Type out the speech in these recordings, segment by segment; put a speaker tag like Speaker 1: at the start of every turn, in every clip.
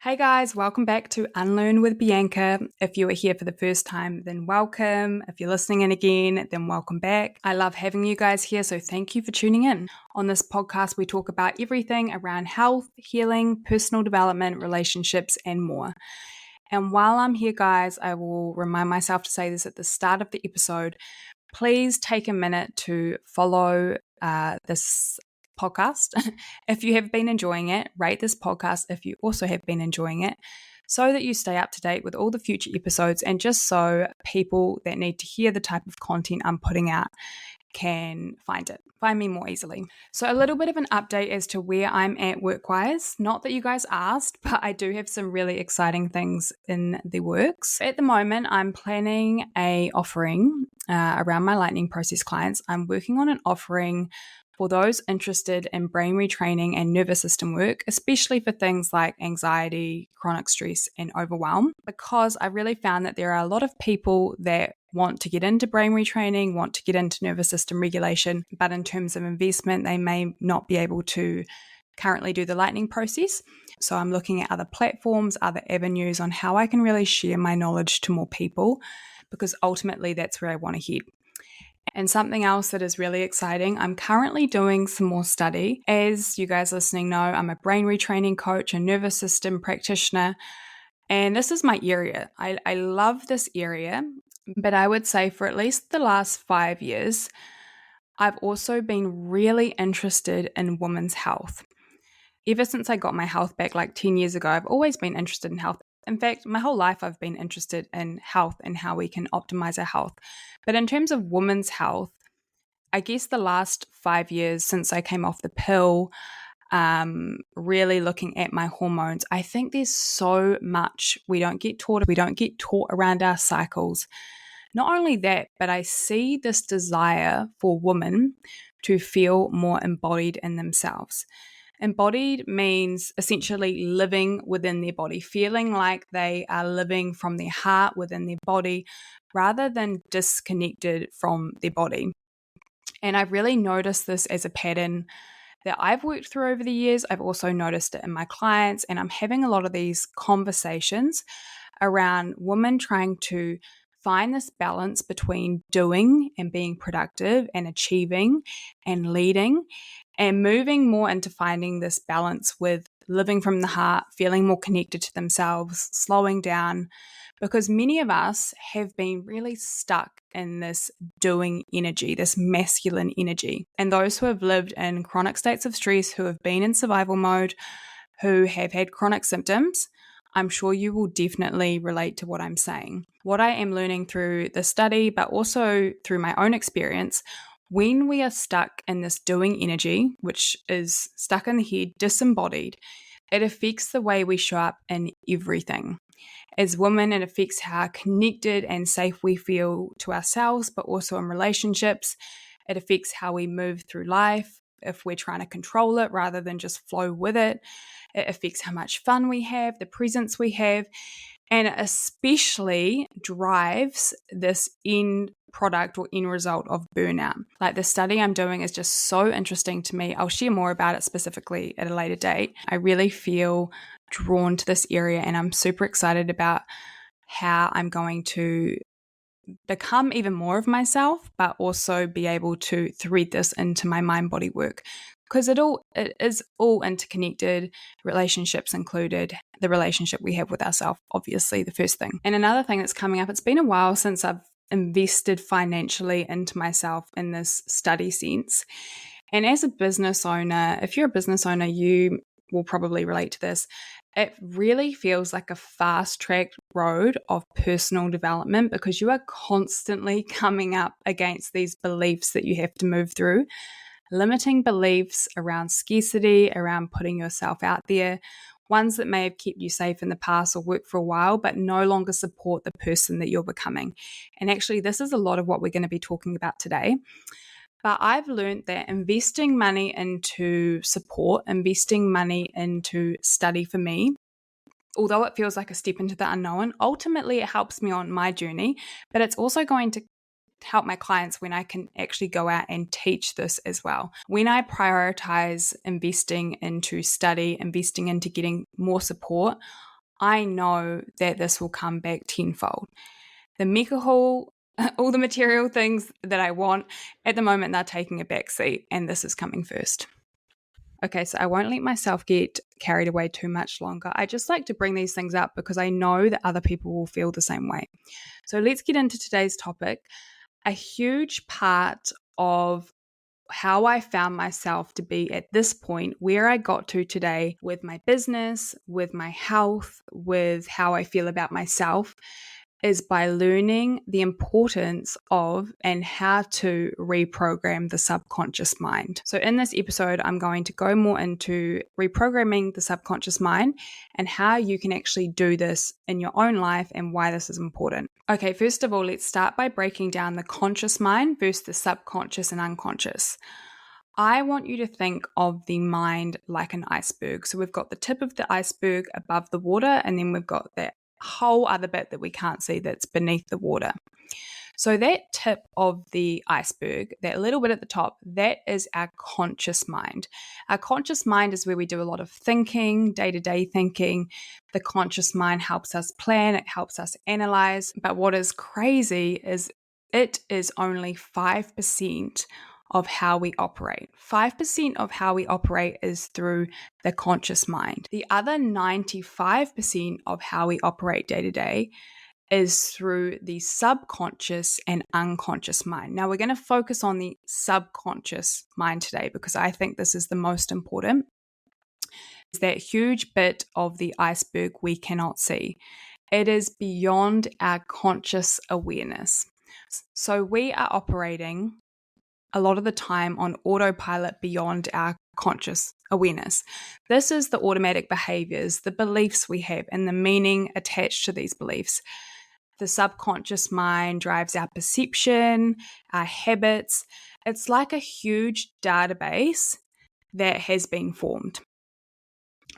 Speaker 1: Hey guys, welcome back to Unlearn with Bianca. If you are here for the first time, then welcome. If you're listening in again, then welcome back. I love having you guys here, so thank you for tuning in. On this podcast, we talk about everything around health, healing, personal development, relationships, and more. And while I'm here, guys, I will remind myself to say this at the start of the episode. Please take a minute to follow this podcast. If you have been enjoying it, rate this podcast if you also have been enjoying it, so that you stay up to date with all the future episodes and just so people that need to hear the type of content I'm putting out can find me more easily. So a little bit of an update as to where I'm at work-wise. Not that you guys asked, but I do have some really exciting things in the works. At the moment, I'm planning a offering around my lightning process clients. I'm working on an offering for those interested in brain retraining and nervous system work, especially for things like anxiety, chronic stress, and overwhelm, because I really found that there are a lot of people that want to get into brain retraining, want to get into nervous system regulation, but in terms of investment, they may not be able to currently do the lightning process. So I'm looking at other platforms, other avenues on how I can really share my knowledge to more people, because ultimately that's where I want to head. And something else that is really exciting, I'm currently doing some more study. As you guys listening know, I'm a brain retraining coach, a nervous system practitioner, and this is my area. I love this area, but I would say for at least the last 5 years, I've also been really interested in women's health. Ever since I got my health back like 10 years ago, I've always been interested in health. In fact, my whole life I've been interested in health and how we can optimize our health. But in terms of women's health, I guess the last 5 years since I came off the pill, really looking at my hormones, I think there's so much we don't get taught around our cycles. Not only that, but I see this desire for women to feel more embodied in themselves. Embodied means essentially living within their body, feeling like they are living from their heart within their body rather than disconnected from their body. And I've really noticed this as a pattern that I've worked through over the years. I've also noticed it in my clients, and I'm having a lot of these conversations around women trying to find this balance between doing and being productive and achieving and leading, and moving more into finding this balance with living from the heart, feeling more connected to themselves, slowing down, because many of us have been really stuck in this doing energy, this masculine energy. And those who have lived in chronic states of stress, who have been in survival mode, who have had chronic symptoms, I'm sure you will definitely relate to what I'm saying. What I am learning through the study, but also through my own experience, when we are stuck in this doing energy, which is stuck in the head, disembodied, it affects the way we show up in everything. As women, it affects how connected and safe we feel to ourselves, but also in relationships. It affects how we move through life if we're trying to control it rather than just flow with it. It affects how much fun we have, the presence we have, and it especially drives this end product or end result of burnout. Like the study I'm doing is just so interesting to me. I'll share more about it specifically at a later date. I really feel drawn to this area, and I'm super excited about how I'm going to become even more of myself, but also be able to thread this into my mind-body work. Because it is all interconnected, relationships included, the relationship we have with ourselves, obviously the first thing. And another thing that's coming up, it's been a while since I've invested financially into myself in this study sense. And as a business owner, if you're a business owner, you will probably relate to this. It really feels like a fast-tracked road of personal development because you are constantly coming up against these beliefs that you have to move through. Limiting beliefs around scarcity, around putting yourself out there, ones that may have kept you safe in the past or worked for a while, but no longer support the person that you're becoming. And actually, this is a lot of what we're going to be talking about today. But I've learned that investing money into support, investing money into study for me, although it feels like a step into the unknown, ultimately it helps me on my journey, but it's also going to help my clients when I can actually go out and teach this as well. When I prioritize investing into study, investing into getting more support, I know that this will come back tenfold. The mega haul, all the material things that I want, at the moment they're taking a back seat, and this is coming first. Okay, so I won't let myself get carried away too much longer. I just like to bring these things up because I know that other people will feel the same way. So let's get into today's topic. A huge part of how I found myself to be at this point, where I got to today with my business, with my health, with how I feel about myself, is by learning the importance of and how to reprogram the subconscious mind. So, in this episode, I'm going to go more into reprogramming the subconscious mind and how you can actually do this in your own life and why this is important. Okay, first of all, let's start by breaking down the conscious mind versus the subconscious and unconscious. I want you to think of the mind like an iceberg. So we've got the tip of the iceberg above the water, and then we've got that whole other bit that we can't see that's beneath the water. So that tip of the iceberg, that little bit at the top, that is our conscious mind. Our conscious mind is where we do a lot of thinking, day-to-day thinking. The conscious mind helps us plan, it helps us analyze. But what is crazy is it is only 5% of how we operate. 5% of how we operate is through the conscious mind. The other 95% of how we operate day to day is through the subconscious and unconscious mind. Now, we're going to focus on the subconscious mind today because I think this is the most important. It's that huge bit of the iceberg we cannot see. It is beyond our conscious awareness. So we are operating a lot of the time on autopilot beyond our conscious awareness. This is the automatic behaviors, the beliefs we have, and the meaning attached to these beliefs. The subconscious mind drives our perception, our habits. It's like a huge database that has been formed.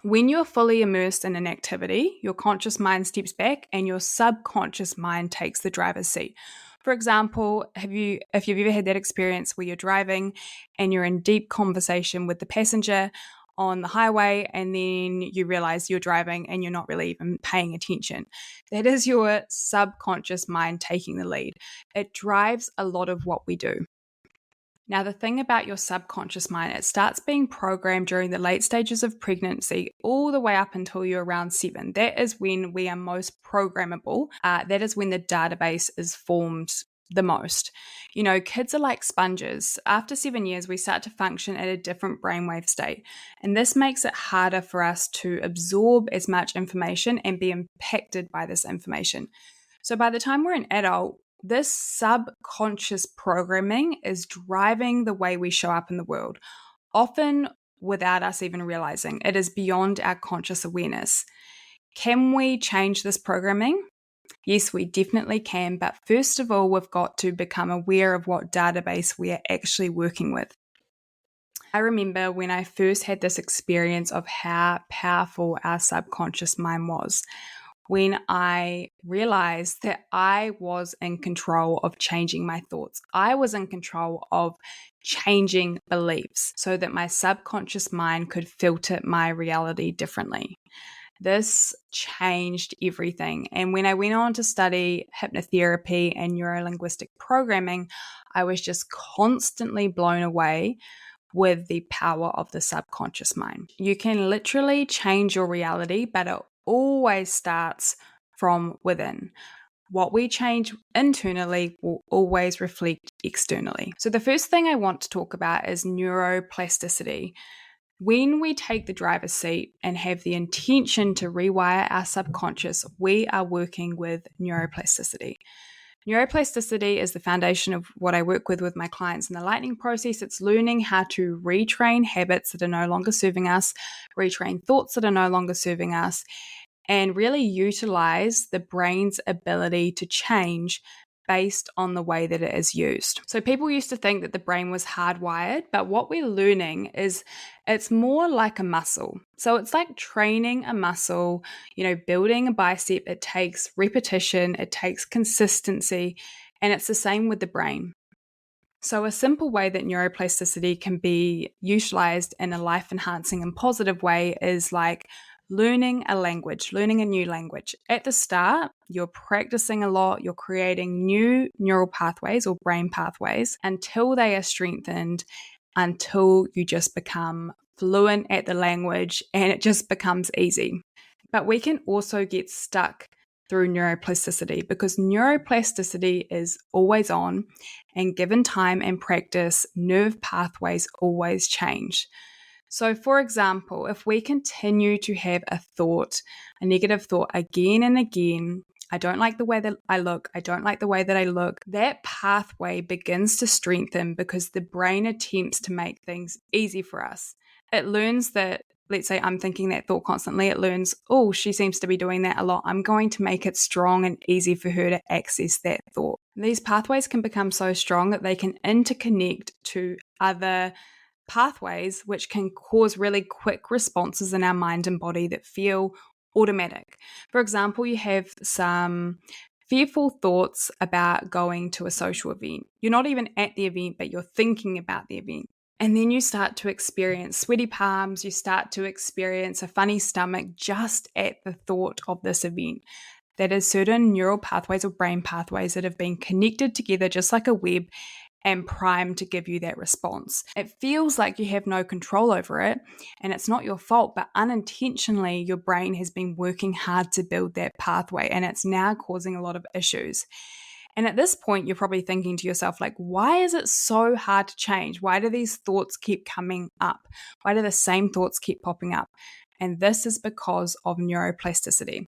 Speaker 1: When you're fully immersed in an activity, your conscious mind steps back and your subconscious mind takes the driver's seat. For example, if you've ever had that experience where you're driving and you're in deep conversation with the passenger on the highway and then you realize you're driving and you're not really even paying attention. That is your subconscious mind taking the lead. It drives a lot of what we do. Now, the thing about your subconscious mind, it starts being programmed during the late stages of pregnancy all the way up until you're around 7. That is when we are most programmable. That is when the database is formed the most. You know, kids are like sponges. After 7 years, we start to function at a different brainwave state. And this makes it harder for us to absorb as much information and be impacted by this information. So by the time we're an adult, this subconscious programming is driving the way we show up in the world, often without us even realizing. It is beyond our conscious awareness. Can we change this programming? Yes, we definitely can, but first of all, we've got to become aware of what database we are actually working with. I remember when I first had this experience of how powerful our subconscious mind was, when I realized that I was in control of changing my thoughts. I was in control of changing beliefs so that my subconscious mind could filter my reality differently. This changed everything. And when I went on to study hypnotherapy and neuro-linguistic programming, I was just constantly blown away with the power of the subconscious mind. You can literally change your reality, but it always starts from within. What we change internally will always reflect externally. So the first thing I want to talk about is neuroplasticity. When we take the driver's seat and have the intention to rewire our subconscious, we are working with neuroplasticity. Neuroplasticity is the foundation of what I work with my clients in the lightning process. It's learning how to retrain habits that are no longer serving us, retrain thoughts that are no longer serving us, and really utilize the brain's ability to change based on the way that it is used. So people used to think that the brain was hardwired, but what we're learning is it's more like a muscle. So it's like training a muscle, building a bicep. It takes repetition, it takes consistency, and it's the same with the brain. So a simple way that neuroplasticity can be utilized in a life-enhancing and positive way is like learning a language, learning a new language. At the start, you're practicing a lot, you're creating new neural pathways or brain pathways until they are strengthened, until you just become fluent at the language and it just becomes easy. But we can also get stuck through neuroplasticity because neuroplasticity is always on, and given time and practice, nerve pathways always change. So, for example, if we continue to have a thought, a negative thought again and again, I don't like the way that I look, I don't like the way that I look, that pathway begins to strengthen because the brain attempts to make things easy for us. It learns that, let's say I'm thinking that thought constantly, it learns, oh, she seems to be doing that a lot. I'm going to make it strong and easy for her to access that thought. These pathways can become so strong that they can interconnect to other pathways, which can cause really quick responses in our mind and body that feel automatic. For example, you have some fearful thoughts about going to a social event. You're not even at the event, but you're thinking about the event. And then you start to experience sweaty palms, you start to experience a funny stomach just at the thought of this event. That is certain neural pathways or brain pathways that have been connected together just like a web and primed to give you that response. It feels like you have no control over it and it's not your fault, but unintentionally your brain has been working hard to build that pathway and it's now causing a lot of issues. And at this point, you're probably thinking to yourself, like, why is it so hard to change? Why do these thoughts keep coming up? Why do the same thoughts keep popping up? And this is because of neuroplasticity.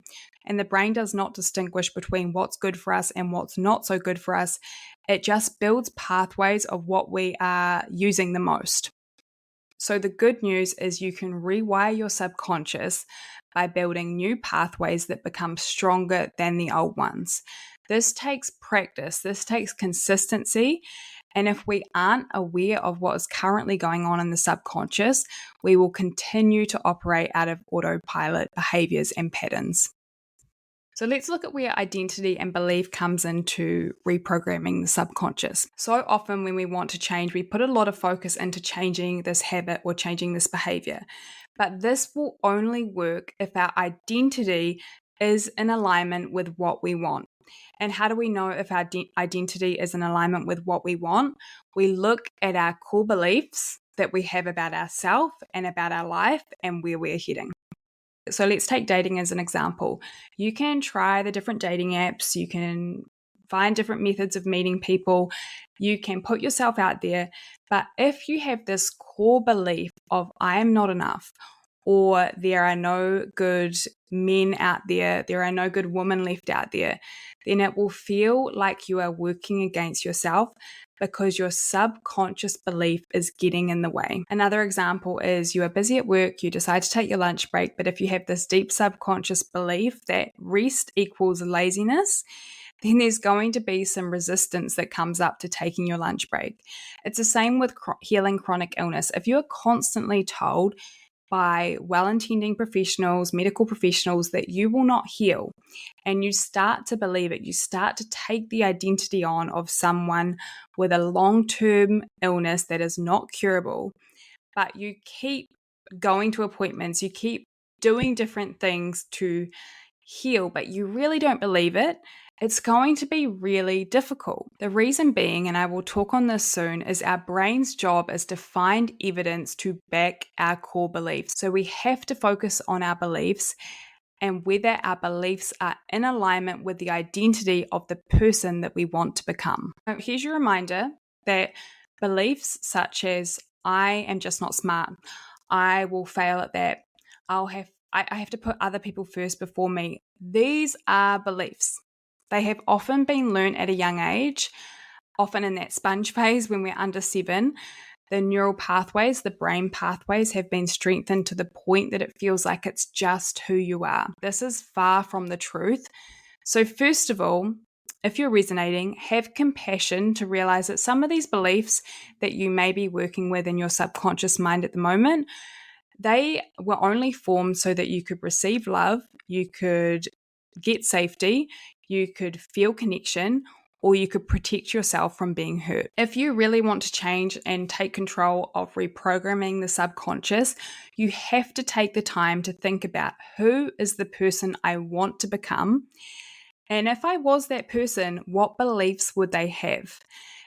Speaker 1: And the brain does not distinguish between what's good for us and what's not so good for us. It just builds pathways of what we are using the most. So the good news is you can rewire your subconscious by building new pathways that become stronger than the old ones. This takes practice, this takes consistency. And if we aren't aware of what is currently going on in the subconscious, we will continue to operate out of autopilot behaviors and patterns. So let's look at where identity and belief comes into reprogramming the subconscious. So often when we want to change, we put a lot of focus into changing this habit or changing this behavior. But this will only work if our identity is in alignment with what we want. And how do we know if our identity is in alignment with what we want? We look at our core beliefs that we have about ourselves and about our life and where we're heading. So let's take dating as an example. You can try the different dating apps, you can find different methods of meeting people, you can put yourself out there. But if you have this core belief of I am not enough, or there are no good men out there, there are no good women left out there, then it will feel like you are working against yourself because your subconscious belief is getting in the way. Another example is you are busy at work, you decide to take your lunch break, but if you have this deep subconscious belief that rest equals laziness, then there's going to be some resistance that comes up to taking your lunch break. It's the same with healing chronic illness. If you're constantly told by well-intending professionals, medical professionals, that you will not heal, and you start to believe it, you start to take the identity on of someone with a long-term illness that is not curable, but you keep going to appointments, you keep doing different things to heal, but you really don't believe it, it's going to be really difficult. The reason being, and I will talk on this soon, is our brain's job is to find evidence to back our core beliefs. So we have to focus on our beliefs and whether our beliefs are in alignment with the identity of the person that we want to become. Now, here's your reminder that beliefs such as I am just not smart, I will fail at that, I have to put other people first before me, these are beliefs. They have often been learned at a young age, often in that sponge phase when we're under 7. The neural pathways, the brain pathways have been strengthened to the point that it feels like it's just who you are. This is far from the truth. So first of all, if you're resonating, have compassion to realize that some of these beliefs that you may be working with in your subconscious mind at the moment, they were only formed so that you could receive love, you could get safety, you could feel connection, or you could protect yourself from being hurt. If you really want to change and take control of reprogramming the subconscious, you have to take the time to think about who is the person I want to become. And if I was that person, what beliefs would they have?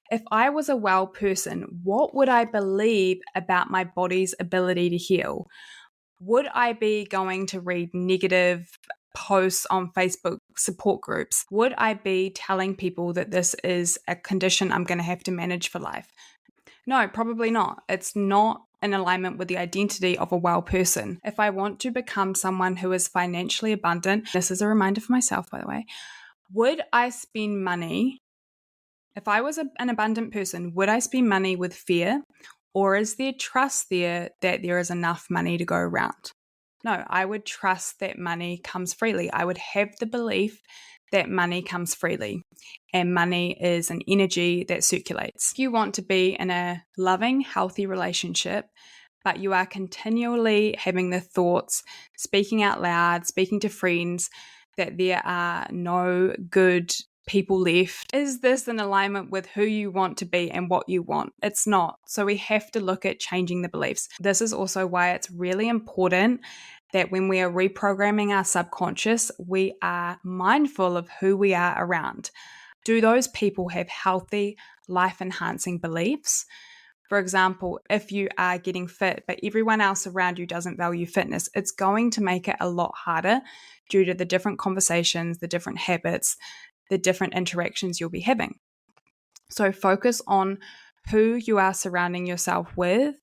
Speaker 1: If I was a well person, what would I believe about my body's ability to heal? Would I be going to read negative posts on Facebook support groups? Would I be telling people that this is a condition I'm going to have to manage for life? No, probably not. It's not in alignment with the identity of a well person. If I want to become someone who is financially abundant, this is a reminder for myself, by the way, would I spend money? If I was an abundant person, would I spend money with fear? Or is there trust there that there is enough money to go around? No, I would trust that money comes freely. I would have the belief that money comes freely and money is an energy that circulates. If you want to be in a loving, healthy relationship, but you are continually having the thoughts, speaking out loud, speaking to friends, that there are no good people left. Is this in alignment with who you want to be and what you want? It's not. So we have to look at changing the beliefs. This is also why it's really important that when we are reprogramming our subconscious, we are mindful of who we are around. Do those people have healthy, life-enhancing beliefs? For example, if you are getting fit, but everyone else around you doesn't value fitness, it's going to make it a lot harder due to the different conversations, the different habits, the different interactions you'll be having. So focus on who you are surrounding yourself with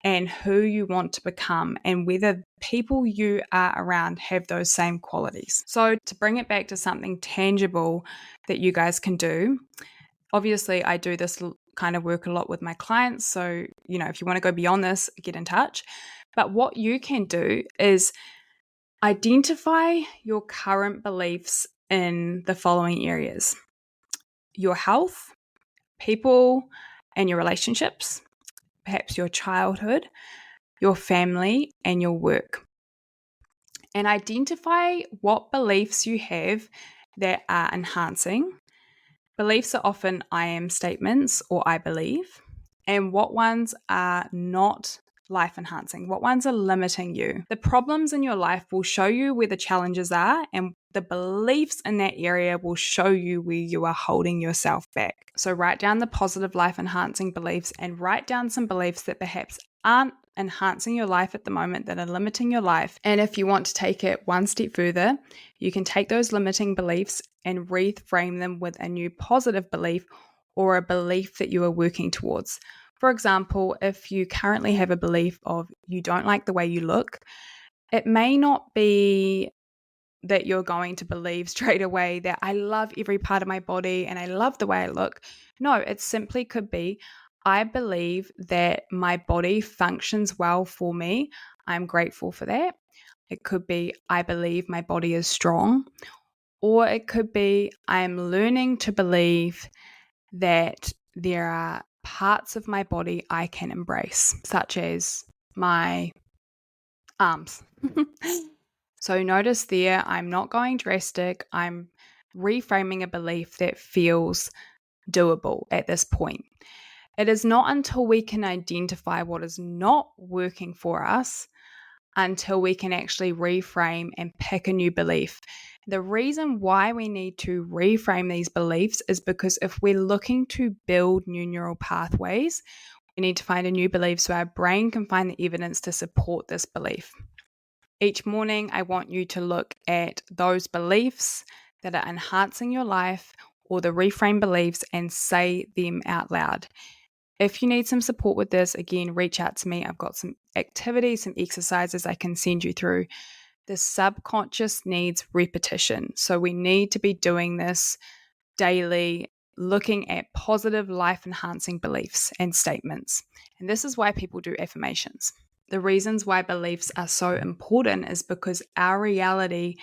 Speaker 1: and who you want to become and whether people you are around have those same qualities. So to bring it back to something tangible that you guys can do, obviously I do this kind of work a lot with my clients. So, if you want to go beyond this, get in touch. But what you can do is identify your current beliefs in the following areas: your health, people and your relationships, perhaps your childhood, your family, and your work. And identify what beliefs you have that are enhancing. Beliefs are often I am statements or I believe, and what ones are not life enhancing, what ones are limiting you. The problems in your life will show you where the challenges are, and the beliefs in that area will show you where you are holding yourself back. So write down the positive life enhancing beliefs and write down some beliefs that perhaps aren't enhancing your life at the moment, that are limiting your life. And if you want to take it one step further, you can take those limiting beliefs and reframe them with a new positive belief or a belief that you are working towards. For example, if you currently have a belief of you don't like the way you look, it may not be that you're going to believe straight away that I love every part of my body and I love the way I look. No, it simply could be I believe that my body functions well for me. I'm grateful for that. It could be I believe my body is strong. Or it could be I'm learning to believe that there are parts of my body I can embrace, such as my arms. So notice there, I'm not going drastic. I'm reframing a belief that feels doable at this point. It is not until we can identify what is not working for us until we can actually reframe and pick a new belief. The reason why we need to reframe these beliefs is because if we're looking to build new neural pathways, we need to find a new belief so our brain can find the evidence to support this belief. Each morning, I want you to look at those beliefs that are enhancing your life or the reframe beliefs and say them out loud. If you need some support with this, again, reach out to me. I've got some activities, some exercises I can send you through. The subconscious needs repetition. So we need to be doing this daily, looking at positive life-enhancing beliefs and statements. And this is why people do affirmations. The reasons why beliefs are so important is because our reality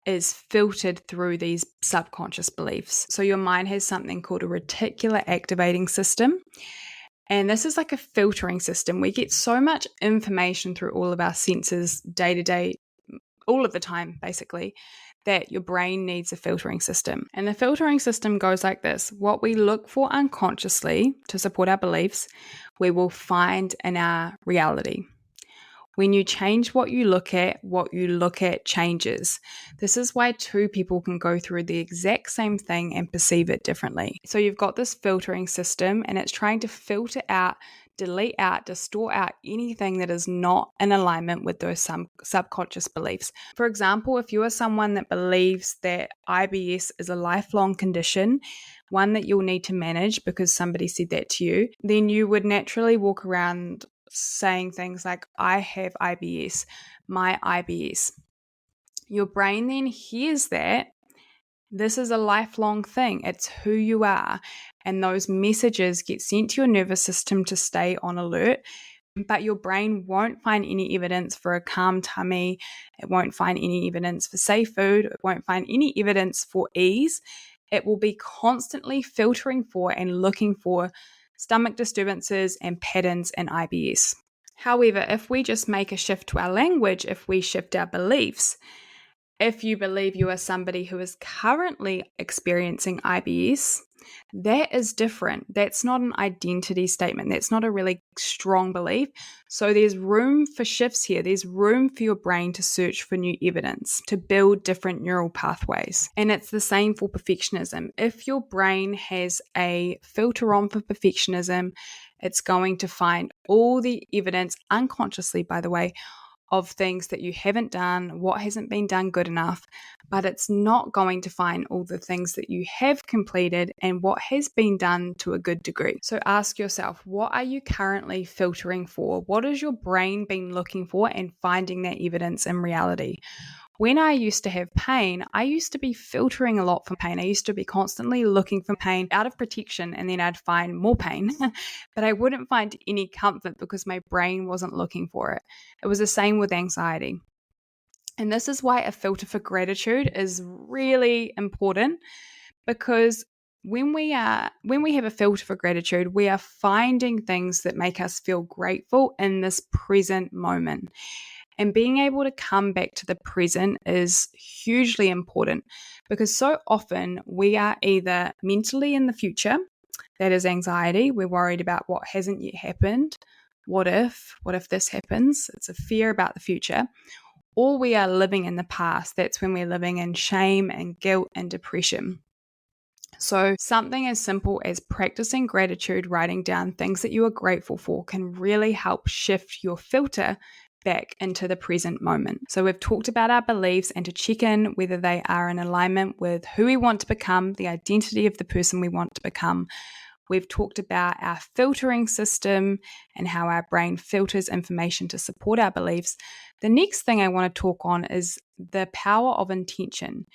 Speaker 1: is filtered through these subconscious beliefs. So your mind has something called a reticular activating system. And this is like a filtering system. We get so much information through all of our senses day to day, all of the time, basically, that your brain needs a filtering system. And the filtering system goes like this. What we look for unconsciously to support our beliefs, we will find in our reality. When you change what you look at changes. This is why two people can go through the exact same thing and perceive it differently. So you've got this filtering system, and it's trying to filter out, delete out, distort out anything that is not in alignment with those subconscious beliefs. For example, if you are someone that believes that IBS is a lifelong condition, one that you'll need to manage because somebody said that to you, then you would naturally walk around saying things like, I have IBS, my IBS. Your brain then hears that this is a lifelong thing. It's who you are. And those messages get sent to your nervous system to stay on alert. But your brain won't find any evidence for a calm tummy. It won't find any evidence for safe food. It won't find any evidence for ease. It will be constantly filtering for and looking for stomach disturbances and patterns in IBS. However, if we just make a shift to our language, if we shift our beliefs, if you believe you are somebody who is currently experiencing IBS, that is different. That's not an identity statement. That's not a really strong belief. So there's room for shifts here. There's room for your brain to search for new evidence, to build different neural pathways. And it's the same for perfectionism. If your brain has a filter on for perfectionism, it's going to find all the evidence, unconsciously, by the way, of things that you haven't done, what hasn't been done good enough, but it's not going to find all the things that you have completed and what has been done to a good degree. So ask yourself, what are you currently filtering for? What has your brain been looking for and finding that evidence in reality? When I used to have pain, I used to be filtering a lot for pain. I used to be constantly looking for pain out of protection, and then I'd find more pain, but I wouldn't find any comfort because my brain wasn't looking for it. It was the same with anxiety. And this is why a filter for gratitude is really important, because when we have a filter for gratitude, we are finding things that make us feel grateful in this present moment. And being able to come back to the present is hugely important, because so often we are either mentally in the future, that is anxiety. We're worried about what hasn't yet happened. What if this happens? It's a fear about the future. Or we are living in the past. That's when we're living in shame and guilt and depression. So something as simple as practicing gratitude, writing down things that you are grateful for, can really help shift your filter back into the present moment. So we've talked about our beliefs and to check in whether they are in alignment with who we want to become, the identity of the person we want to become. We've talked about our filtering system and how our brain filters information to support our beliefs. The next thing I want to talk on is the power of intention,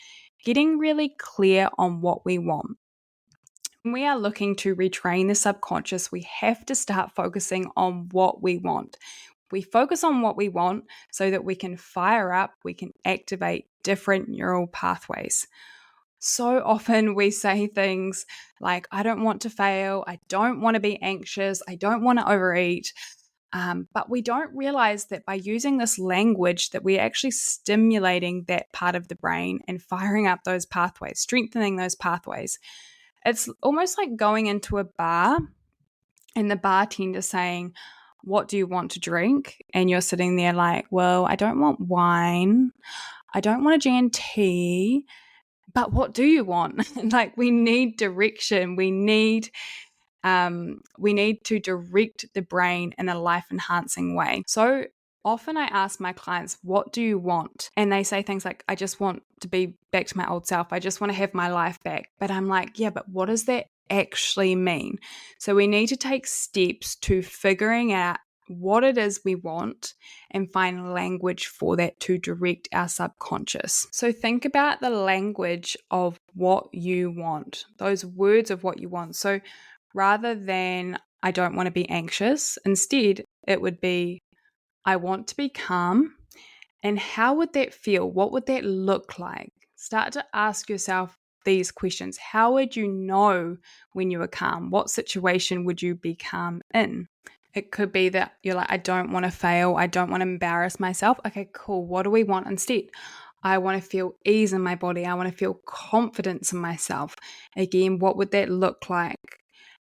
Speaker 1: getting really clear on what we want. When we are looking to retrain the subconscious, we have to start focusing on what we want. We focus on what we want so that we can fire up, we can activate different neural pathways. So often we say things like, I don't want to fail, I don't want to be anxious, I don't want to overeat. But we don't realize that by using this language that we're actually stimulating that part of the brain and firing up those pathways, strengthening those pathways. It's almost like going into a bar and the bartender saying, what do you want to drink? And you're sitting there like, well, I don't want wine. I don't want a G&T. But what do you want? Like, we need direction. We need to direct the brain in a life-enhancing way. So often I ask my clients, what do you want? And they say things like, I just want to be back to my old self. I just want to have my life back. But I'm like, yeah, but what does that actually mean? So we need to take steps to figuring out what it is we want and find language for that to direct our subconscious. So think about the language of what you want, those words of what you want. So rather than I don't want to be anxious, instead it would be I want to be calm. And how would that feel? What would that look like? Start to ask yourself these questions. How would you know when you are calm? What situation would you be calm in? It could be that you're like, I don't want to fail. I don't want to embarrass myself. Okay, cool. What do we want instead? I want to feel ease in my body. I want to feel confidence in myself. Again, what would that look like?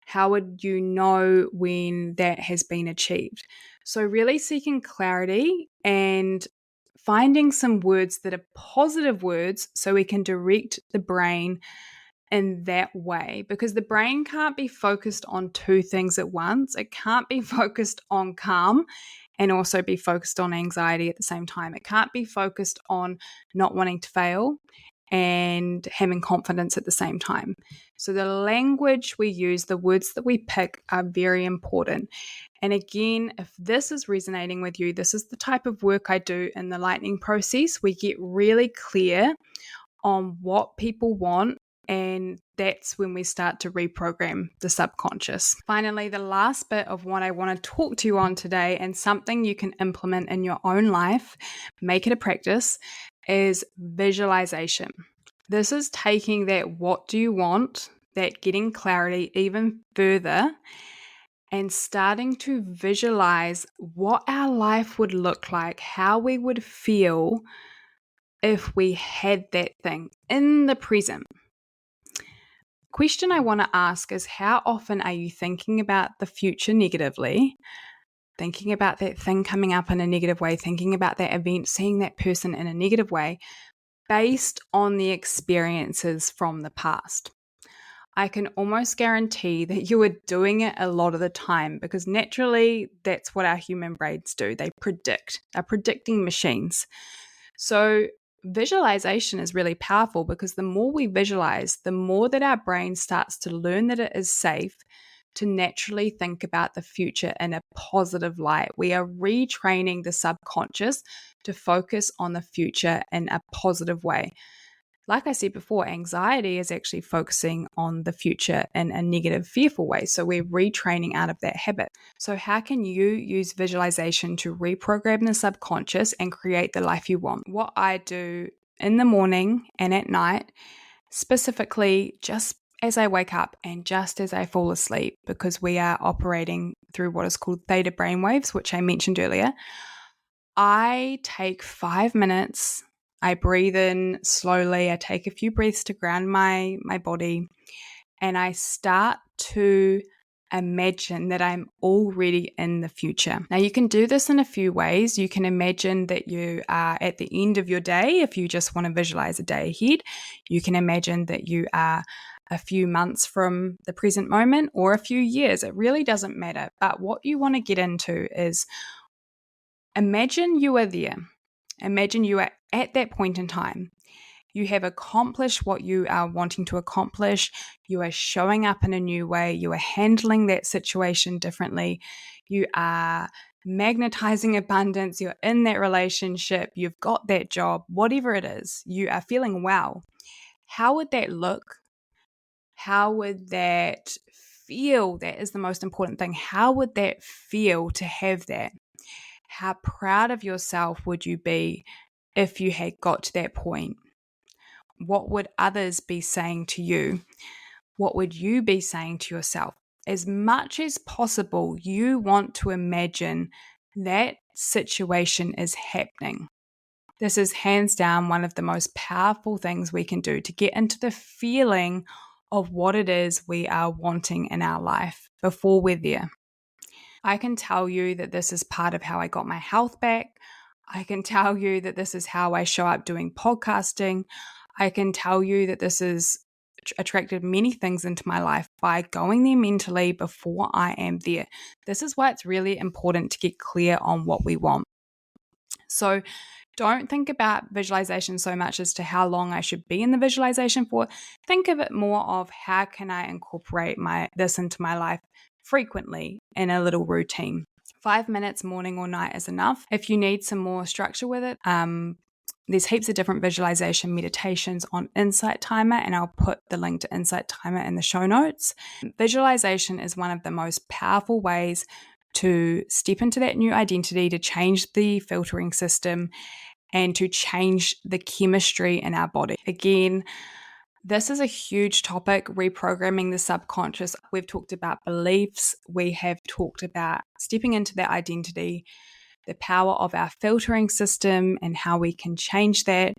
Speaker 1: How would you know when that has been achieved? So, really seeking clarity and finding some words that are positive words so we can direct the brain in that way, because the brain can't be focused on two things at once. It can't be focused on calm and also be focused on anxiety at the same time. It can't be focused on not wanting to fail and having confidence at the same time. So the language we use, the words that we pick are very important. And again, if this is resonating with you, this is the type of work I do in the lightning process. We get really clear on what people want, and that's when we start to reprogram the subconscious. Finally, the last bit of what I want to talk to you on today, and something you can implement in your own life, make it a practice, is visualization. This is taking that what do you want, that getting clarity even further, and starting to visualize what our life would look like, how we would feel if we had that thing in the present. Question I want to ask is, how often are you thinking about the future negatively, thinking about that thing coming up in a negative way, thinking about that event, seeing that person in a negative way, based on the experiences from the past? I can almost guarantee that you are doing it a lot of the time, because naturally that's what our human brains do. They predict. They're predicting machines. So visualization is really powerful, because the more we visualize, the more that our brain starts to learn that it is safe to naturally think about the future in a positive light. We are retraining the subconscious to focus on the future in a positive way. Like I said before, anxiety is actually focusing on the future in a negative, fearful way. So we're retraining out of that habit. So how can you use visualization to reprogram the subconscious and create the life you want? What I do in the morning and at night, specifically just as I wake up and just as I fall asleep, because we are operating through what is called theta brainwaves, which I mentioned earlier, I take 5 minutes. I breathe in slowly. I take a few breaths to ground my body, and I start to imagine that I'm already in the future. Now, you can do this in a few ways. You can imagine that you are at the end of your day if you just want to visualize a day ahead. You can imagine that you are a few months from the present moment or a few years. It really doesn't matter. But what you want to get into is, imagine you are there. Imagine you are at that point in time. You have accomplished what you are wanting to accomplish. You are showing up in a new way. You are handling that situation differently. You are magnetizing abundance. You're in that relationship. You've got that job, whatever it is. You are feeling well. How would that look? How would that feel? That is the most important thing. How would that feel to have that? How proud of yourself would you be if you had got to that point? What would others be saying to you? What would you be saying to yourself? As much as possible, you want to imagine that situation is happening. This is hands down one of the most powerful things we can do to get into the feeling of what it is we are wanting in our life before we're there. I can tell you that this is part of how I got my health back. I can tell you that this is how I show up doing podcasting. I can tell you that this has attracted many things into my life by going there mentally before I am there. This is why it's really important to get clear on what we want. So don't think about visualization so much as to how long I should be in the visualization for. Think of it more of, how can I incorporate this into my life frequently in a little routine. 5 minutes morning or night is enough. If you need some more structure with it, there's heaps of different visualization meditations on Insight Timer, and I'll put the link to Insight Timer in the show notes. Visualization is one of the most powerful ways to step into that new identity, to change the filtering system, and to change the chemistry in our body. Again, This is a huge topic, reprogramming the subconscious. We've talked about beliefs. We have talked about stepping into their identity, the power of our filtering system and how we can change that.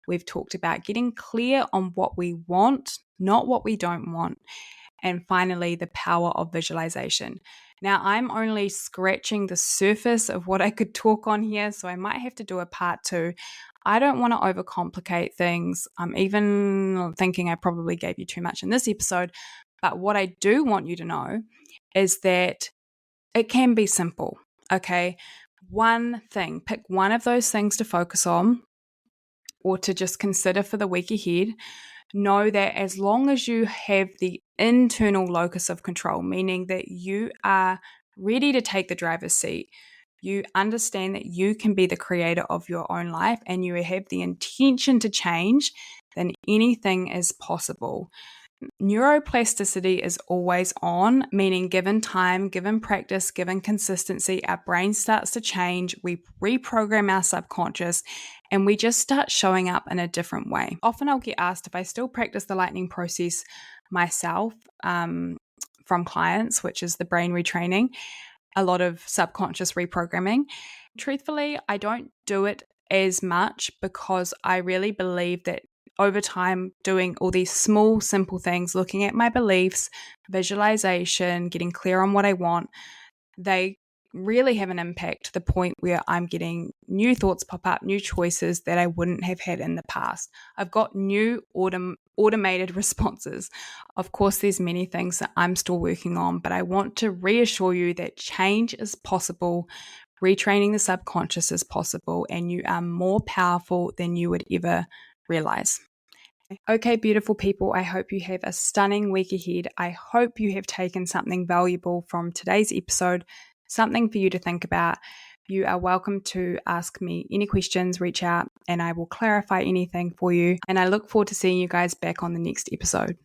Speaker 1: We've talked about getting clear on what we want, not what we don't want. And finally, the power of visualization. Now, I'm only scratching the surface of what I could talk on here, so I might have to do a part 2. I don't want to overcomplicate things. I'm even thinking I probably gave you too much in this episode. But what I do want you to know is that it can be simple, okay? One thing, pick one of those things to focus on or to just consider for the week ahead. Know that as long as you have the internal locus of control, meaning that you are ready to take the driver's seat, you understand that you can be the creator of your own life and you have the intention to change, then anything is possible. Neuroplasticity is always on, meaning given time, given practice, given consistency, our brain starts to change. We reprogram our subconscious and we just start showing up in a different way. Often I'll get asked if I still practice the lightning process myself from clients, which is the brain retraining, a lot of subconscious reprogramming. Truthfully, I don't do it as much because I really believe that over time, doing all these small, simple things, looking at my beliefs, visualization, getting clear on what I want, they really have an impact to the point where I'm getting new thoughts pop up, new choices that I wouldn't have had in the past. I've got new automated responses. Of course, there's many things that I'm still working on, but I want to reassure you that change is possible. Retraining the subconscious is possible, and you are more powerful than you would ever realize. Okay, beautiful people, I hope you have a stunning week ahead. I hope you have taken something valuable from today's episode, something for you to think about. You are welcome to ask me any questions, reach out, and I will clarify anything for you. And I look forward to seeing you guys back on the next episode.